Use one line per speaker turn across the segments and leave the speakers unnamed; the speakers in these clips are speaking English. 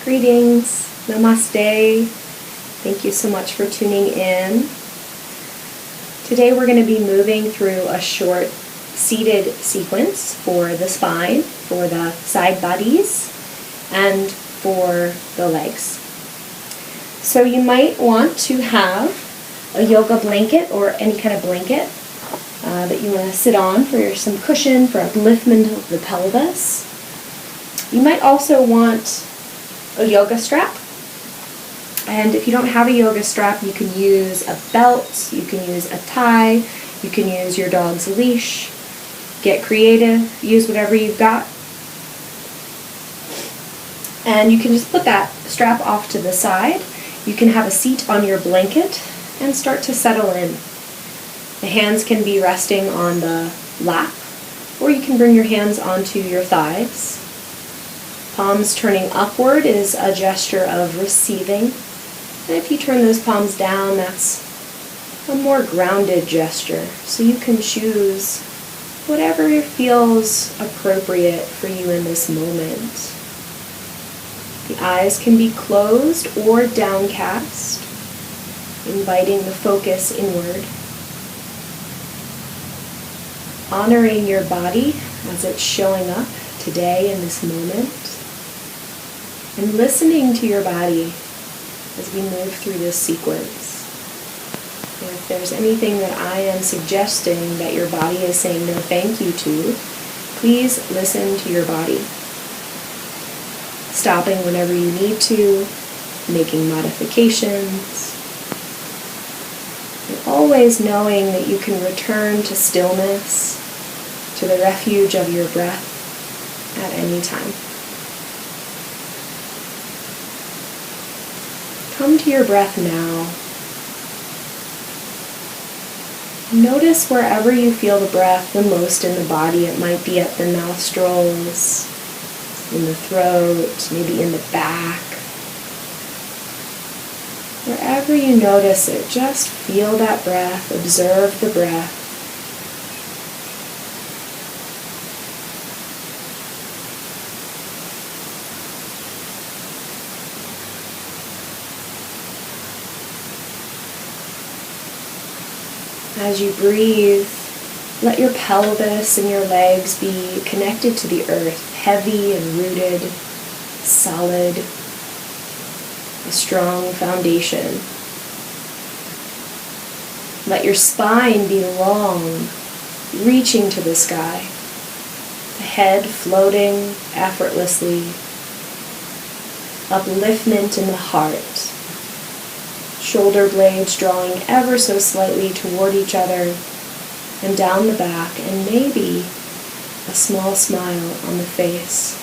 Greetings, namaste. Thank you so much for tuning in. Today we're going to be moving through a short seated sequence for the spine, for the side bodies, and for the legs. So you might want to have a yoga blanket or any kind of blanket that you want to sit on for some cushion, for upliftment of the pelvis. You might also want a yoga strap. And if you don't have a yoga strap, you can use a belt, you can use a tie, you can use your dog's leash. Get creative, use whatever you've got. And you can just put that strap off to the side. You can have a seat on your blanket and start to settle in. The hands can be resting on the lap, or you can bring your hands onto your thighs. Palms turning upward is a gesture of receiving. And if you turn those palms down, that's a more grounded gesture. So you can choose whatever feels appropriate for you in this moment. The eyes can be closed or downcast, inviting the focus inward. Honoring your body as it's showing up today in this moment. And listening to your body as we move through this sequence. And if there's anything that I am suggesting that your body is saying no thank you to, please listen to your body. Stopping whenever you need to, making modifications, and always knowing that you can return to stillness, to the refuge of your breath at any time. Come to your breath now. Notice wherever you feel the breath the most in the body. It might be at the nostrils, in the throat, maybe in the back. Wherever you notice it, just feel that breath, observe the breath. As you breathe, let your pelvis and your legs be connected to the earth, heavy and rooted, solid, a strong foundation. Let your spine be long, reaching to the sky, the head floating effortlessly, upliftment in the heart. Shoulder blades drawing ever so slightly toward each other and down the back, and maybe a small smile on the face.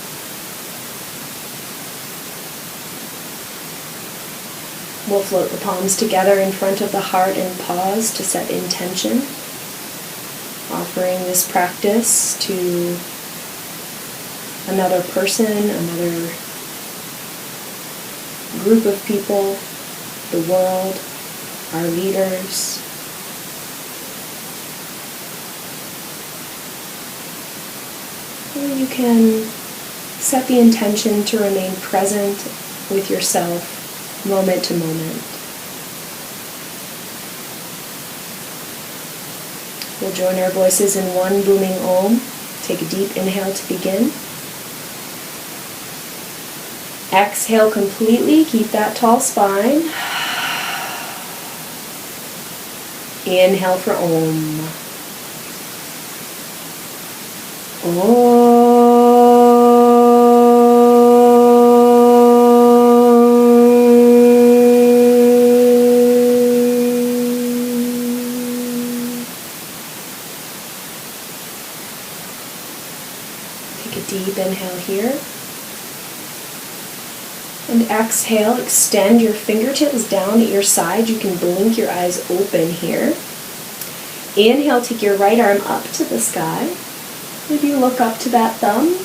We'll float the palms together in front of the heart and pause to set intention, offering this practice to another person, another group of people, the world, our leaders. Or you can set the intention to remain present with yourself, moment to moment. We'll join our voices in one booming Om. Take a deep inhale to begin. Exhale completely, keep that tall spine. Inhale for Om. Om. Take a deep inhale here. And exhale, extend your fingertips down at your side. You can blink your eyes open here. Inhale, take your right arm up to the sky. Maybe look up to that thumb.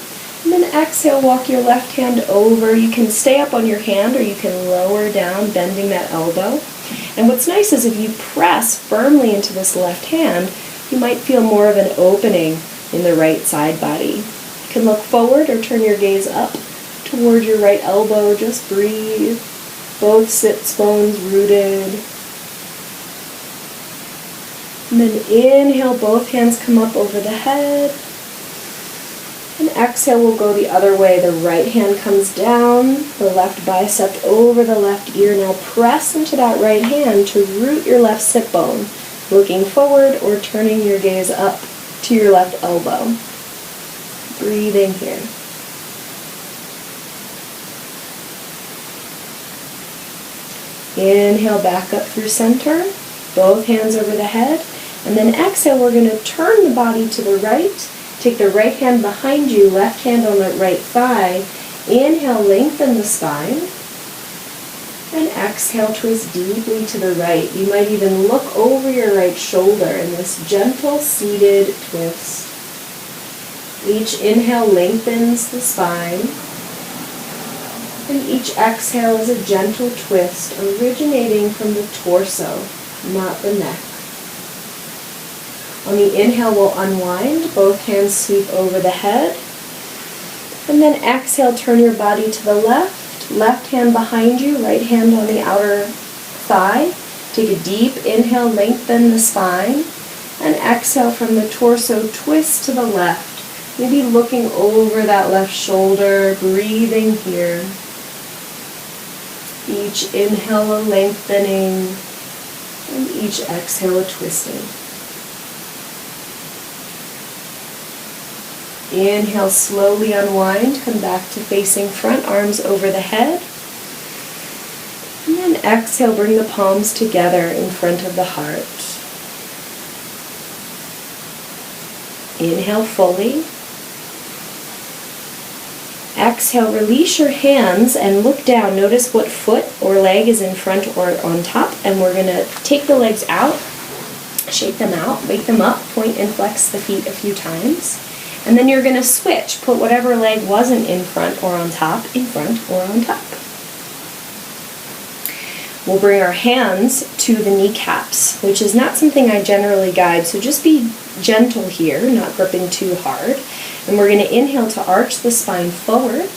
And then exhale, walk your left hand over. You can stay up on your hand or you can lower down, bending that elbow. And what's nice is if you press firmly into this left hand, you might feel more of an opening in the right side body. You can look forward or turn your gaze up toward your right elbow. Just breathe. Both sits bones rooted. And then inhale, both hands come up over the head. And exhale, we'll go the other way. The right hand comes down, the left bicep over the left ear. Now press into that right hand to root your left sit bone, looking forward or turning your gaze up to your left elbow. Breathing here. Inhale, back up through center, both hands over the head. And then exhale, we're going to turn the body to the right. Take the right hand behind you, left hand on the right thigh. Inhale, lengthen the spine. And exhale, twist deeply to the right. You might even look over your right shoulder in this gentle seated twist. Each inhale lengthens the spine. And each exhale is a gentle twist originating from the torso, not the neck. On the inhale, we'll unwind. Both hands sweep over the head. And then exhale, turn your body to the left. Left hand behind you, right hand on the outer thigh. Take a deep inhale, lengthen the spine. And exhale from the torso, twist to the left. Maybe looking over that left shoulder, breathing here. Each inhale a lengthening, and each exhale a twisting. Inhale, slowly unwind, come back to facing front, arms over the head. And then exhale, bring the palms together in front of the heart. Inhale fully. Exhale, release your hands and look down. Notice what foot or leg is in front or on top. And we're going to take the legs out, shake them out, wake them up, point and flex the feet a few times. And then you're going to switch. Put whatever leg wasn't in front or on top, in front or on top. We'll bring our hands to the kneecaps, which is not something I generally guide, so just be gentle here, not gripping too hard. And we're going to inhale to arch the spine forward,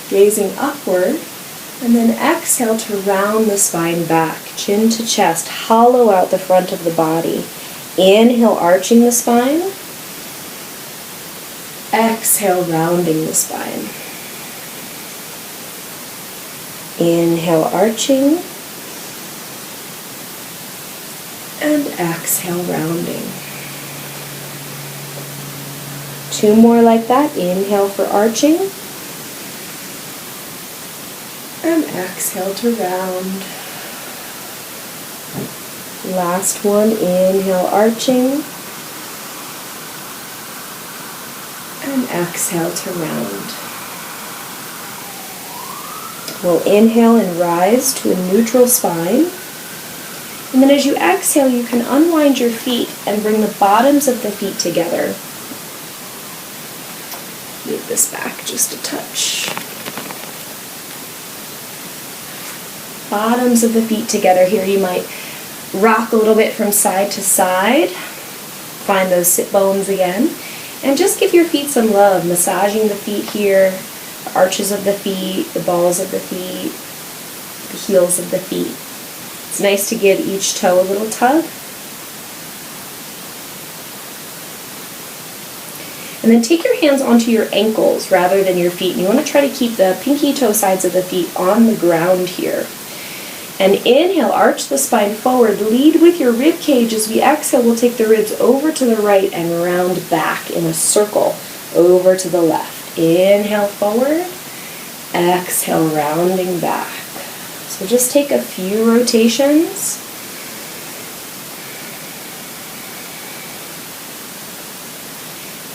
gazing upward, and then exhale to round the spine back, chin to chest, hollow out the front of the body. Inhale, arching the spine. Exhale, rounding the spine. Inhale, arching. And exhale, rounding. Two more like that. Inhale for arching. And exhale to round. Last one. Inhale, arching. And exhale to round. We'll inhale and rise to a neutral spine. And then as you exhale, you can unwind your feet and bring the bottoms of the feet together. Move this back just a touch. Bottoms of the feet together here. You might rock a little bit from side to side. Find those sit bones again. And just give your feet some love, massaging the feet here, the arches of the feet, the balls of the feet, the heels of the feet. It's nice to give each toe a little tug. And then take your hands onto your ankles rather than your feet. And you want to try to keep the pinky toe sides of the feet on the ground here. And inhale, arch the spine forward. Lead with your rib cage. As we exhale, we'll take the ribs over to the right and round back in a circle over to the left. Inhale forward. Exhale, rounding back. So just take a few rotations.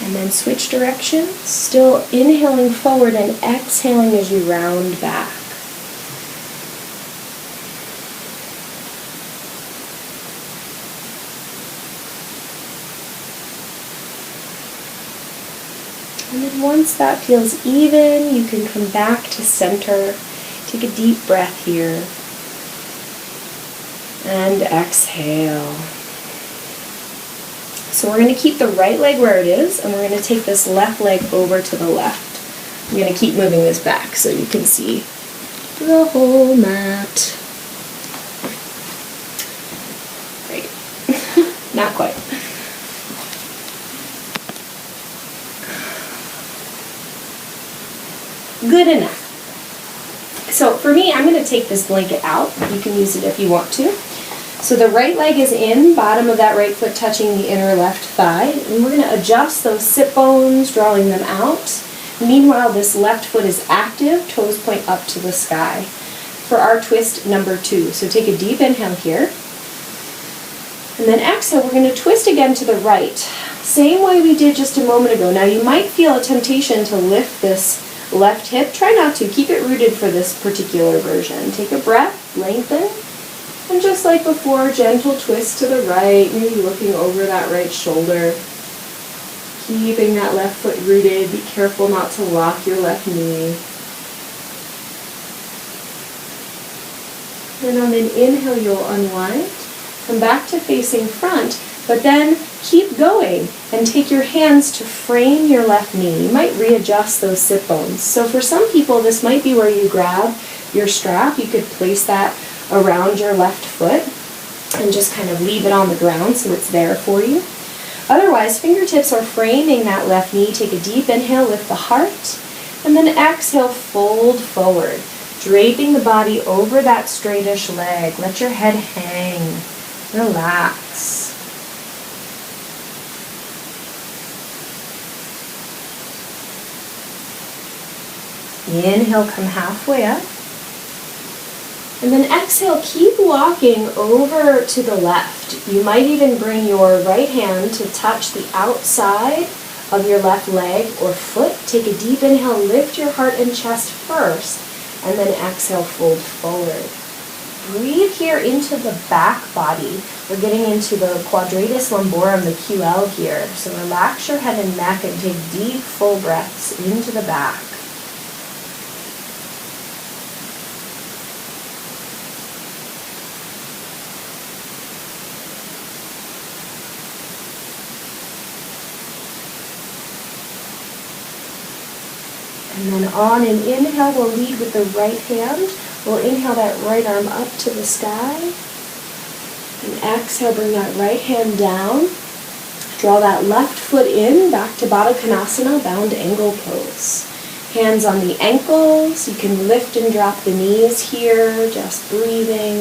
And then switch directions. Still inhaling forward and exhaling as you round back. And then once that feels even, you can come back to center. Take a deep breath here. And exhale. So we're going to keep the right leg where it is, and we're going to take this left leg over to the left. I'm going to keep moving this back so you can see the whole mat. Great. Not quite. Good enough. So for me, I'm going to take this blanket out. You can use it if you want to. So the right leg is in, bottom of that right foot touching the inner left thigh. And we're going to adjust those sit bones, drawing them out. Meanwhile, this left foot is active, toes point up to the sky for our twist number 2. So take a deep inhale here. And then exhale, we're going to twist again to the right. Same way we did just a moment ago. Now you might feel a temptation to lift this left hip. Try not to. Keep it rooted for this particular version. Take a breath, lengthen. And just like before, gentle twist to the right, maybe looking over that right shoulder. Keeping that left foot rooted. Be careful not to lock your left knee. And on an inhale, you'll unwind. Come back to facing front, but then keep going and take your hands to frame your left knee. You might readjust those sit bones. So for some people, this might be where you grab your strap. You could place that around your left foot and just kind of leave it on the ground so it's there for you. Otherwise, fingertips are framing that left knee. Take a deep inhale, lift the heart, and then exhale, fold forward, draping the body over that straightish leg. Let your head hang. Relax. Inhale, come halfway up. And then exhale, keep walking over to the left. You might even bring your right hand to touch the outside of your left leg or foot. Take a deep inhale, lift your heart and chest first, and then exhale, fold forward. Breathe here into the back body. We're getting into the quadratus lumborum, the QL here. So relax your head and neck and take deep, full breaths into the back. And then on an inhale, we'll lead with the right hand. We'll inhale that right arm up to the sky. And exhale, bring that right hand down. Draw that left foot in, back to Baddha Konasana, bound angle pose. Hands on the ankles. You can lift and drop the knees here, just breathing.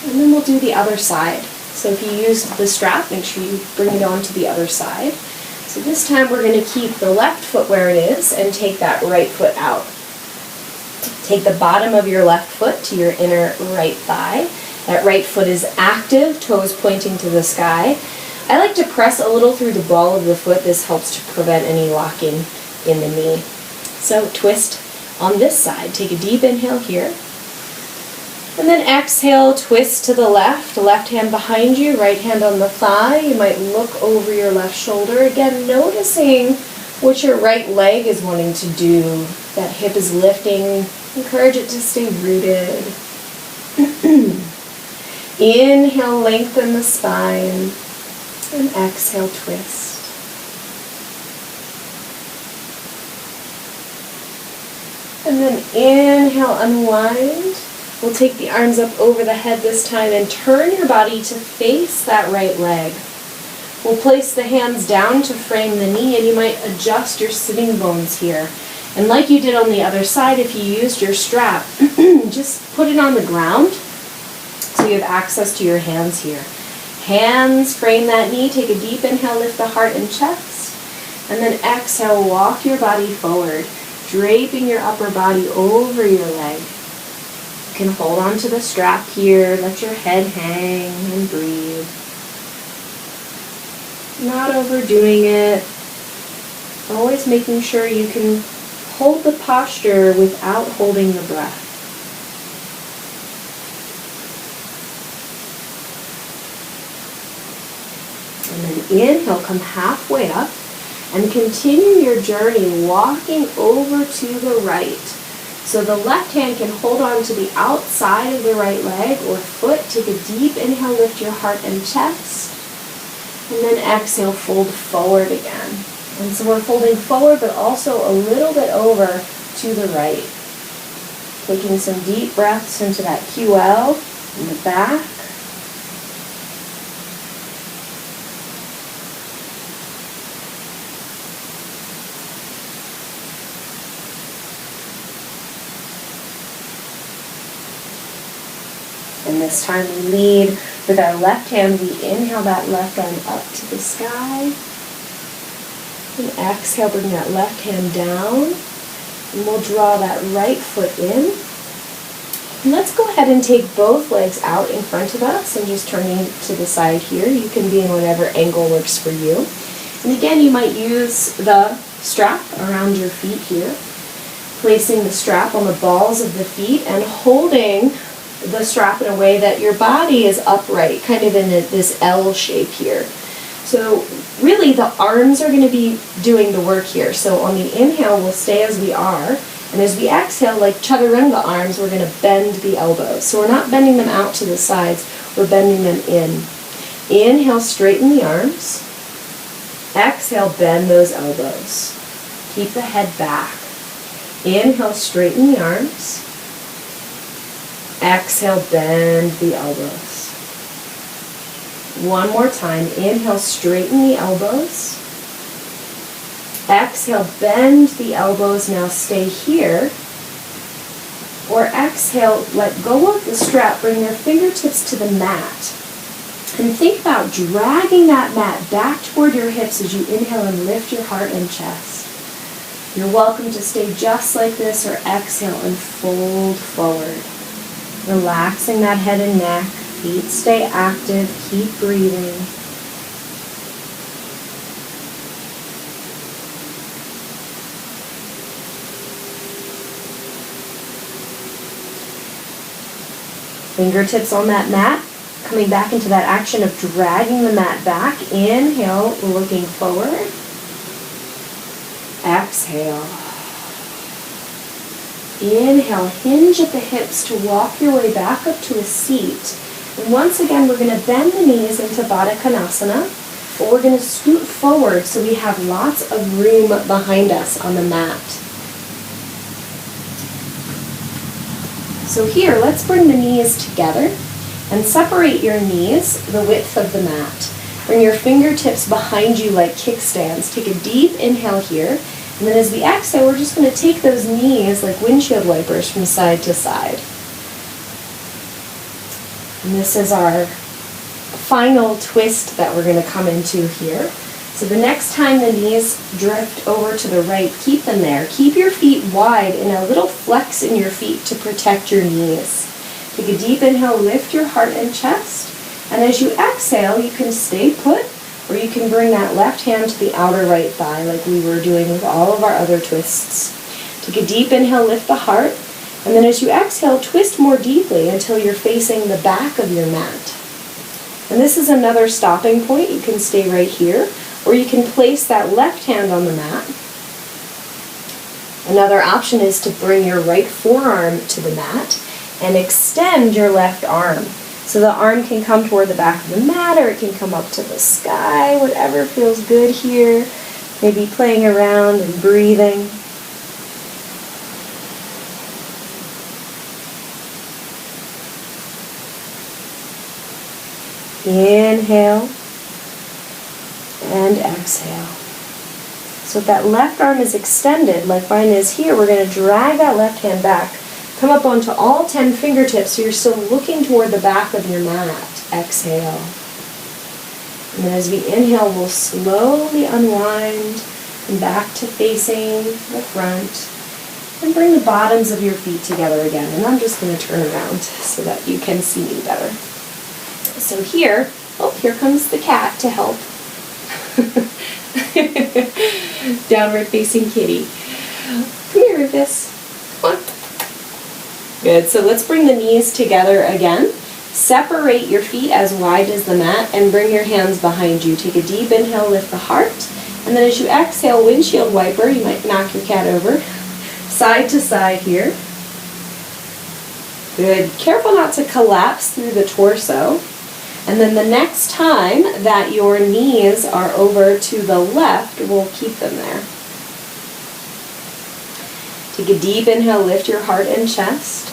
And then we'll do the other side. So if you use the strap, make sure you bring it on to the other side. So this time we're going to keep the left foot where it is and take that right foot out. Take the bottom of your left foot to your inner right thigh. That right foot is active, toes pointing to the sky. I like to press a little through the ball of the foot. This helps to prevent any locking in the knee. So twist on this side. Take a deep inhale here. And then exhale, twist to the left hand behind you, right hand on the thigh. You might look over your left shoulder. Again, noticing what your right leg is wanting to do. That hip is lifting. Encourage it to stay rooted. Inhale, lengthen the spine. And exhale, twist. And then inhale, unwind. We'll take the arms up over the head this time and turn your body to face that right leg. We'll place the hands down to frame the knee, and you might adjust your sitting bones here. And like you did on the other side, if you used your strap, just put it on the ground so you have access to your hands here. Hands frame that knee. Take a deep inhale, lift the heart and chest. And then exhale, walk your body forward, draping your upper body over your leg. You can hold on to the strap here, let your head hang and breathe. Not overdoing it. Always making sure you can hold the posture without holding the breath. And then inhale, come halfway up and continue your journey walking over to the right. So the left hand can hold on to the outside of the right leg or foot. Take a deep inhale, lift your heart and chest. And then exhale, fold forward again. And so we're folding forward, but also a little bit over to the right. Taking some deep breaths into that QL in the back. And this time we lead with our left hand. We inhale that left arm up to the sky. And exhale, bring that left hand down. And we'll draw that right foot in. And let's go ahead and take both legs out in front of us and just turning to the side here. You can be in whatever angle works for you. And again, you might use the strap around your feet here. Placing the strap on the balls of the feet and holding the strap in a way that your body is upright, kind of in this L shape here. So really the arms are going to be doing the work here. So on the inhale, we'll stay as we are. And as we exhale, like chaturanga arms, we're going to bend the elbows. So we're not bending them out to the sides, we're bending them in. Inhale, straighten the arms. Exhale, bend those elbows. Keep the head back. Inhale, straighten the arms. Exhale, bend the elbows. One more time. Inhale, straighten the elbows. Exhale, bend the elbows. Now stay here. Or exhale, let go of the strap. Bring your fingertips to the mat. And think about dragging that mat back toward your hips as you inhale and lift your heart and chest. You're welcome to stay just like this or exhale and fold forward. Relaxing that head and neck, feet stay active, keep breathing. Fingertips on that mat, coming back into that action of dragging the mat back. Inhale, looking forward. Exhale. Inhale, hinge at the hips to walk your way back up to a seat. And once again, we're going to bend the knees into Baddha Konasana, but we're going to scoot forward so we have lots of room behind us on the mat. So here, let's bring the knees together and separate your knees the width of the mat. Bring your fingertips behind you like kickstands. Take a deep inhale here. And then as we exhale, we're just going to take those knees like windshield wipers from side to side. And this is our final twist that we're going to come into here. So the next time the knees drift over to the right, keep them there. Keep your feet wide and a little flex in your feet to protect your knees. Take a deep inhale, lift your heart and chest. And as you exhale, you can stay put, or you can bring that left hand to the outer right thigh like we were doing with all of our other twists. Take a deep inhale, lift the heart, and then as you exhale, twist more deeply until you're facing the back of your mat. And this is another stopping point. You can stay right here, or you can place that left hand on the mat. Another option is to bring your right forearm to the mat and extend your left arm. So the arm can come toward the back of the mat, or it can come up to the sky, whatever feels good here. Maybe playing around and breathing. Inhale and exhale. So if that left arm is extended, like mine is here, we're going to drag that left hand back. Come up onto all 10 fingertips so you're still looking toward the back of your mat. Exhale. And then as we inhale, we'll slowly unwind and back to facing the front. And bring the bottoms of your feet together again. And I'm just going to turn around so that you can see me better. So here comes the cat to help. Downward facing kitty. Come here, Rufus. Come on. Good. So let's bring the knees together again. Separate your feet as wide as the mat and bring your hands behind you. Take a deep inhale, lift the heart. And then as you exhale, windshield wiper, you might knock your cat over. Side to side here. Good. Careful not to collapse through the torso. And then the next time that your knees are over to the left, we'll keep them there. Take a deep inhale, lift your heart and chest.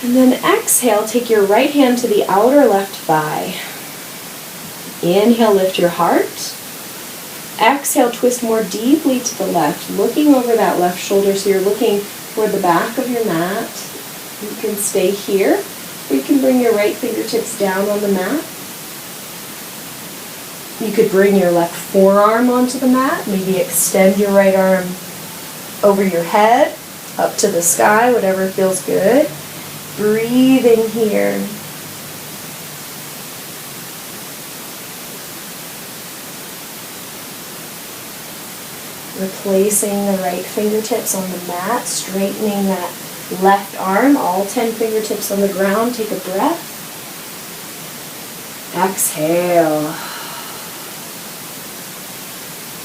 And then exhale, take your right hand to the outer left thigh. Inhale, lift your heart. Exhale, twist more deeply to the left, looking over that left shoulder, so you're looking toward the back of your mat. You can stay here, or you can bring your right fingertips down on the mat. You could bring your left forearm onto the mat, maybe extend your right arm over your head, up to the sky, whatever feels good. Breathing here. Replacing the right fingertips on the mat, straightening that left arm, all 10 fingertips on the ground. Take a breath. Exhale.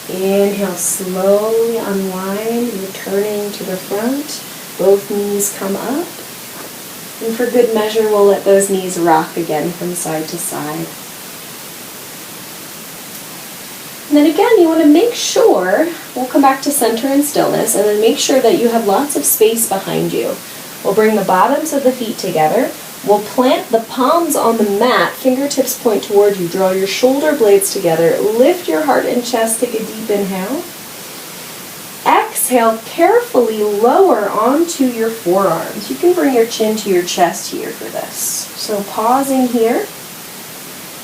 Inhale, slowly unwind, returning to the front. Both knees come up. And for good measure, we'll let those knees rock again from side to side. And then again, you want to make sure, we'll come back to center and stillness, and then make sure that you have lots of space behind you. We'll bring the bottoms of the feet together. We'll plant the palms on the mat, fingertips point toward you, draw your shoulder blades together, lift your heart and chest, take a deep inhale. Exhale, carefully lower onto your forearms. You can bring your chin to your chest here for this. So pausing here.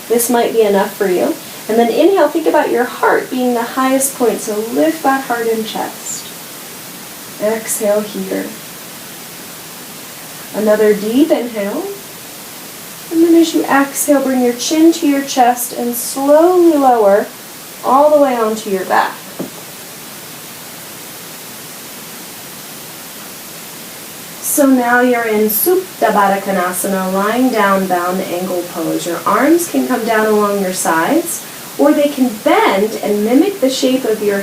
This might be enough for you. And then inhale, think about your heart being the highest point, so lift that heart and chest. Exhale here. Another deep inhale. And then as you exhale, bring your chin to your chest and slowly lower all the way onto your back. So now you're in Supta Baddha Konasana, lying down, bound angle pose. Your arms can come down along your sides, or they can bend and mimic the shape of your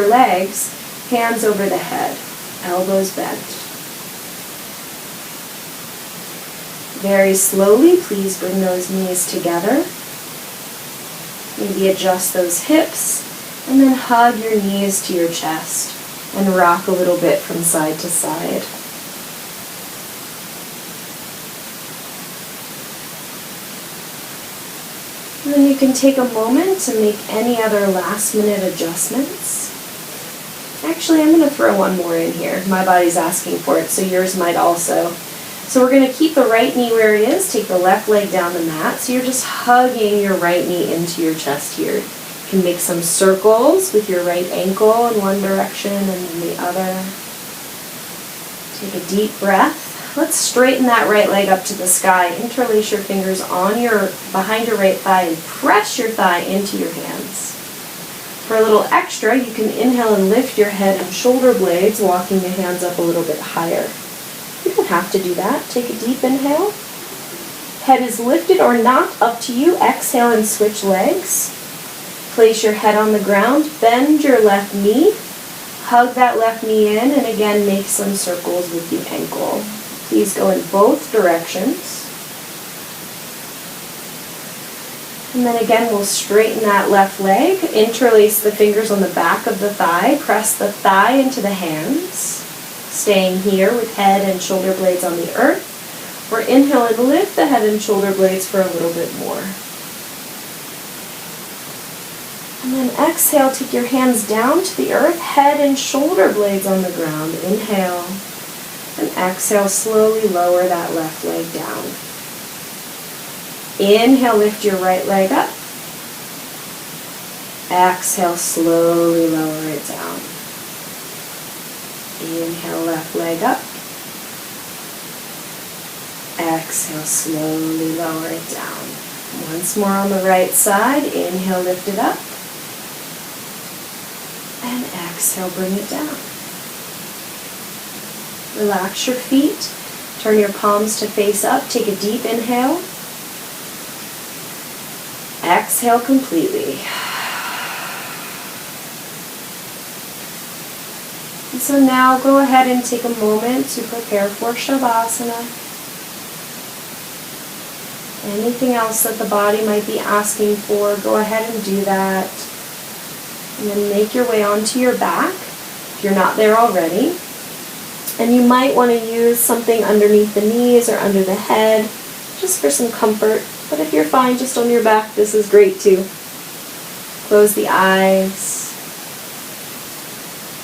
legs, hands over the head, elbows bent. Very slowly, please bring those knees together. Maybe adjust those hips, and then hug your knees to your chest and rock a little bit from side to side. And then you can take a moment to make any other last minute adjustments. Actually, I'm going to throw one more in here. My body's asking for it, so yours might also. So we're going to keep the right knee where it is, take the left leg down the mat. So you're just hugging your right knee into your chest here. You can make some circles with your right ankle in one direction and then the other. Take a deep breath. Let's straighten that right leg up to the sky. Interlace your fingers behind your right thigh and press your thigh into your hands. For a little extra, you can inhale and lift your head and shoulder blades, walking the hands up a little bit higher. You don't have to do that. Take a deep inhale. Head is lifted or not, up to you. Exhale and switch legs. Place your head on the ground. Bend your left knee. Hug that left knee in, and again, make some circles with the ankle. Please go in both directions. And then again, we'll straighten that left leg. Interlace the fingers on the back of the thigh. Press the thigh into the hands. Staying here with head and shoulder blades on the earth. Or inhale and lift the head and shoulder blades for a little bit more. And then exhale, take your hands down to the earth, head and shoulder blades on the ground. Inhale. And exhale, slowly lower that left leg down. Inhale, lift your right leg up. Exhale, slowly lower it down. Inhale, left leg up. Exhale, slowly lower it down. Once more on the right side. Inhale, lift it up. And exhale, bring it down. Relax your feet. Turn your palms to face up. Take a deep inhale. Exhale completely. And so now go ahead and take a moment to prepare for Shavasana. Anything else that the body might be asking for, go ahead and do that. And then make your way onto your back if you're not there already. And you might want to use something underneath the knees or under the head, just for some comfort. But if you're fine just on your back, this is great too. Close the eyes.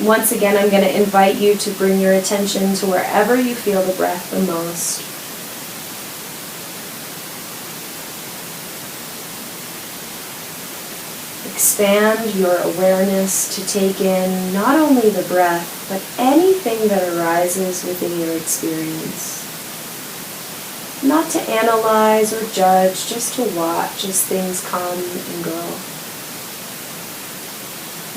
Once again, I'm going to invite you to bring your attention to wherever you feel the breath the most. Expand your awareness to take in not only the breath, but anything that arises within your experience. Not to analyze or judge, just to watch as things come and go.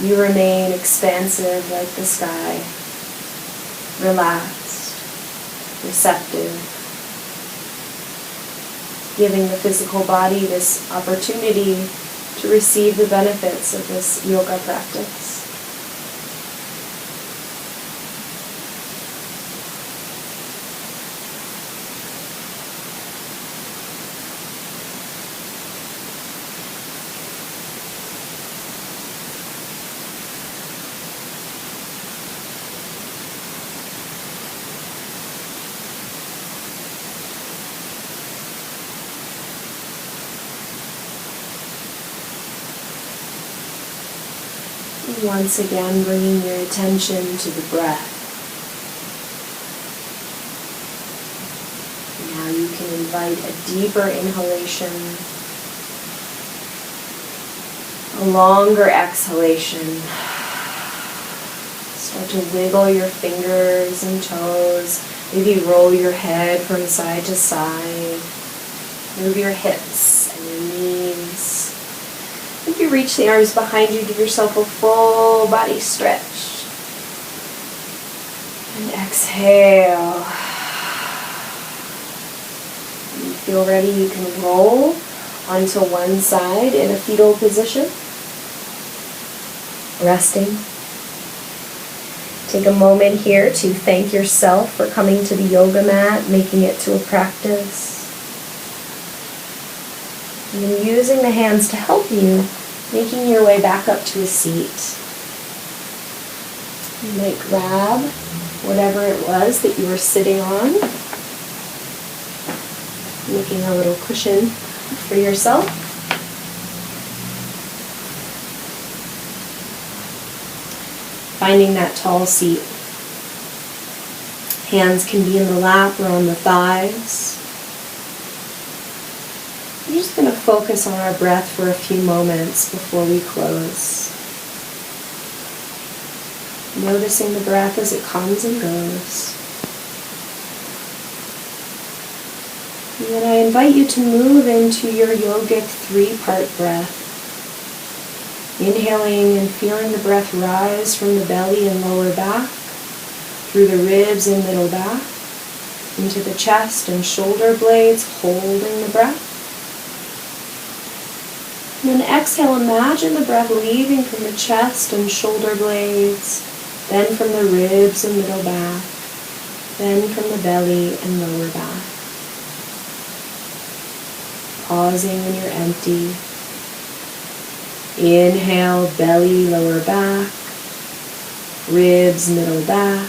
You remain expansive like the sky, relaxed, receptive, giving the physical body this opportunity to receive the benefits of this yoga practice. Once again, bringing your attention to the breath. Now you can invite a deeper inhalation, a longer exhalation. Start to wiggle your fingers and toes. Maybe roll your head from side to side. Move your hips and your knees. If you reach the arms behind you, give yourself a full body stretch. And exhale. When you feel ready, you can roll onto one side in a fetal position. Resting. Take a moment here to thank yourself for coming to the yoga mat, making it to a practice. And then using the hands to help you, making your way back up to a seat. You might grab whatever it was that you were sitting on, making a little cushion for yourself. Finding that tall seat. Hands can be in the lap or on the thighs. We're just going to focus on our breath for a few moments before we close. Noticing the breath as it comes and goes. And then I invite you to move into your yogic 3-part breath. Inhaling and feeling the breath rise from the belly and lower back, through the ribs and middle back, into the chest and shoulder blades, holding the breath. And then exhale, imagine the breath leaving from the chest and shoulder blades, then from the ribs and middle back, then from the belly and lower back. Pausing when you're empty. Inhale, belly, lower back, ribs, middle back,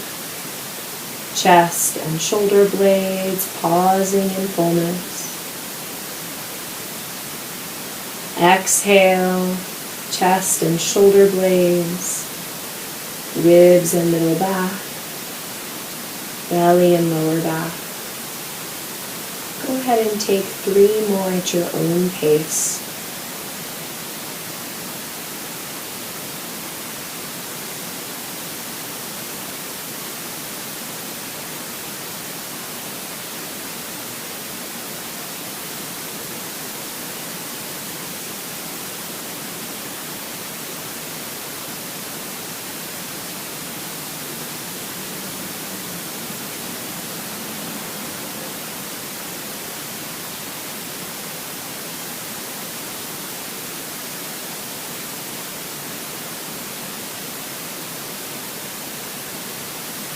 chest and shoulder blades, pausing in fullness. Exhale, chest and shoulder blades, ribs and middle back, belly and lower back. Go ahead and take 3 more at your own pace.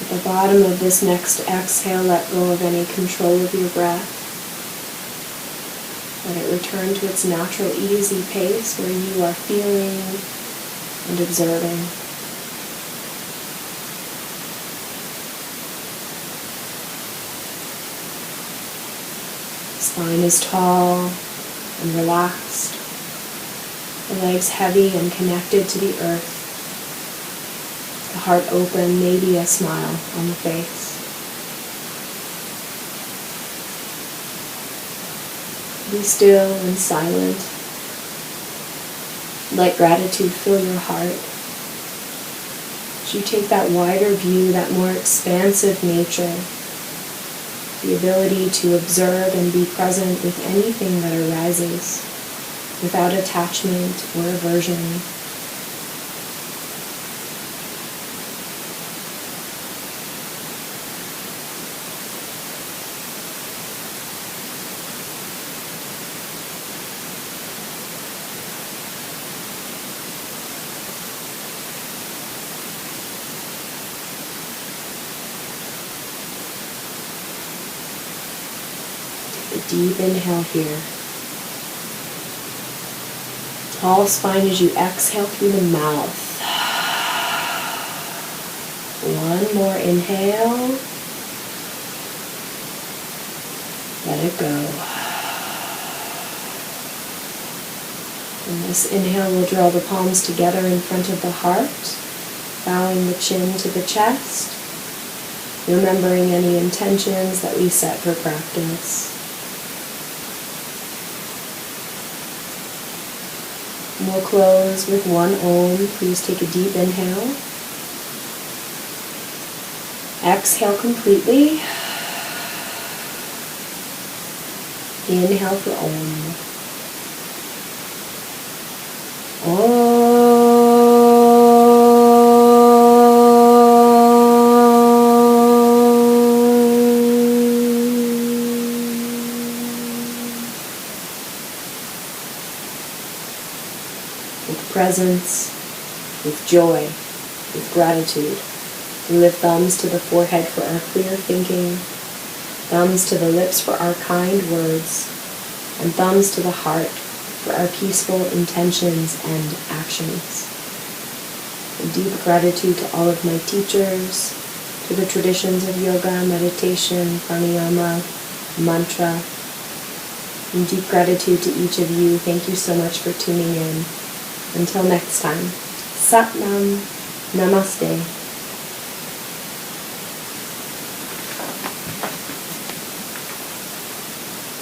At the bottom of this next exhale, let go of any control of your breath. Let it return to its natural, easy pace where you are feeling and observing. Spine is tall and relaxed. The legs heavy and connected to the earth. The heart open, maybe a smile on the face. Be still and silent. Let gratitude fill your heart. As you take that wider view, that more expansive nature, the ability to observe and be present with anything that arises without attachment or aversion. Take a deep inhale here. Tall spine as you exhale through the mouth. One more inhale. Let it go. And this inhale will draw the palms together in front of the heart, bowing the chin to the chest, remembering any intentions that we set for practice. And we'll close with one Om. Please take a deep inhale. Exhale completely. Inhale for Om. With presence, with joy, with gratitude. We lift thumbs to the forehead for our clear thinking, thumbs to the lips for our kind words, and thumbs to the heart for our peaceful intentions and actions. And deep gratitude to all of my teachers, to the traditions of yoga, meditation, pranayama, mantra, and deep gratitude to each of you. Thank you so much for tuning in. Until next time, Sat Nam, Namaste.